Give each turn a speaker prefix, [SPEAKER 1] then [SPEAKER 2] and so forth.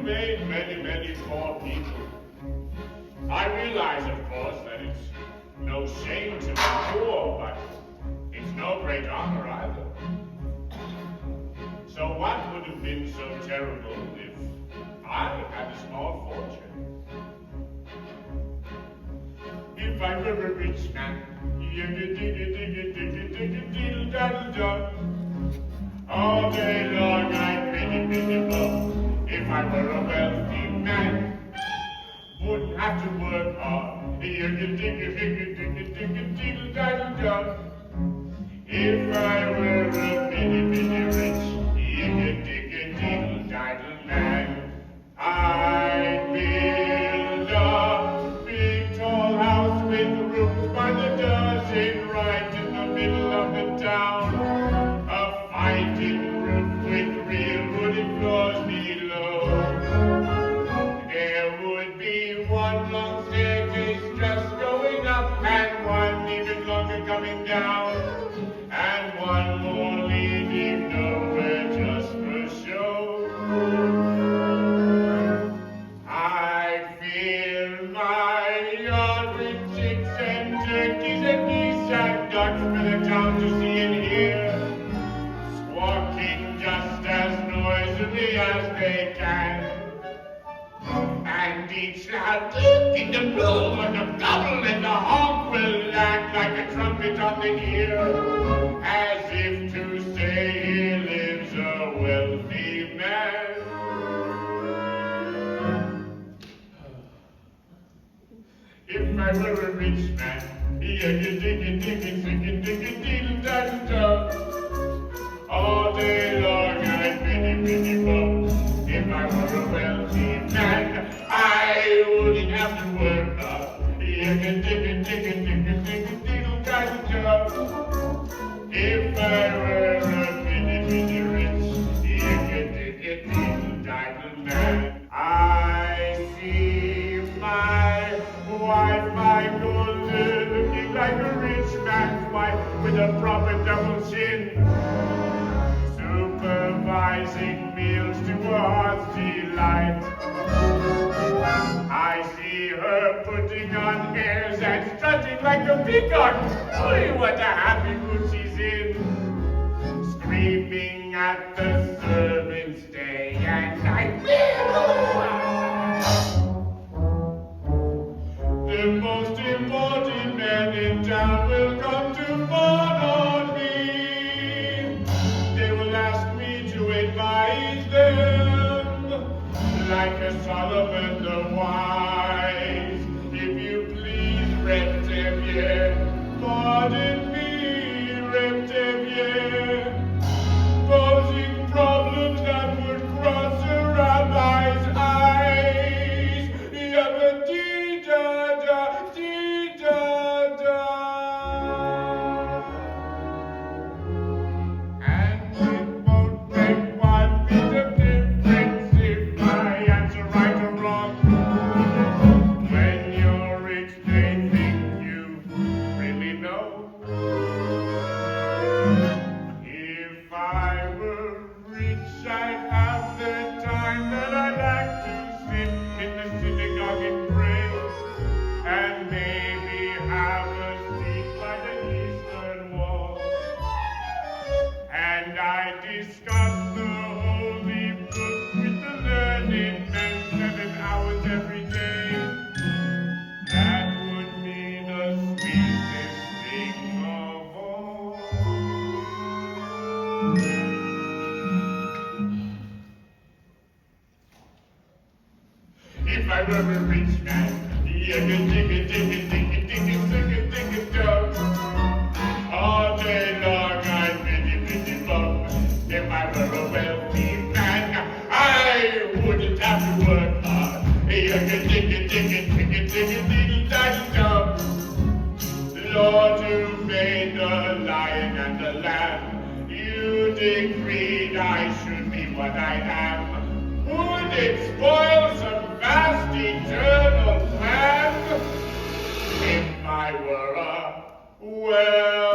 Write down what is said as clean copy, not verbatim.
[SPEAKER 1] made many, many poor people. I realize, of course, that it's no shame to be poor, but it's no great honor either. So what would have been so terrible if I had a small fortune? If I were a rich man, all day long I'd pity bum. If I were a wealthy man, wouldn't have to work hard. If I were a bitty rich, man, I'd build a big tall house with rooms by the dozen right in the middle of the town. A fighting roof with real wooden floors below. There would be one long staircase just going up and one even longer coming down. And one more leading nowhere just for show. I'd fill my yard with chicks and turkeys and geese and ducks for the town to see and hear, squawking just as noisily as they can. And each loud toot in the blue and the gobble and the honk will land like a trumpet on the ear, as if to say here lives a wealthy man. If I were a rich man, all day long I'd pity bum. If I were a wealthy man, I wouldn't have to work hard. If I were a bitty rich, man, I see my wife, my golden, looking like a rich man's wife with a proper double chin, supervising meals to her heart's delight. I see her putting on airs and strutting like a peacock. Boy, what a happy mood she's in. Screaming at the servants day and night. The most important man in town will come to fawn on me. They will ask me to advise them, like a Solomon the wise. If you please, Reptivier, pardon me, Reptivier, posing problems that would cross a rabbi's eyes. Yabba-dee-da-da, dee-da-da. And it won't make one bit of difference if I answer right or wrong. When you're rich, they think you really know. If I were rich, I'd have the time that I like to sit in the synagogue and pray, and maybe have a seat by the eastern wall. And I discuss the holy book with the learned men 7 hours every day. That would be the sweetest thing of all. If I were a rich man, all day long I'd pity bum. If I were a wealthy man, I wouldn't have to work hard. Lord, who made the lion and the lamb, you decreed I should be what I am. Would it spoil some vast eternal plan if I were a well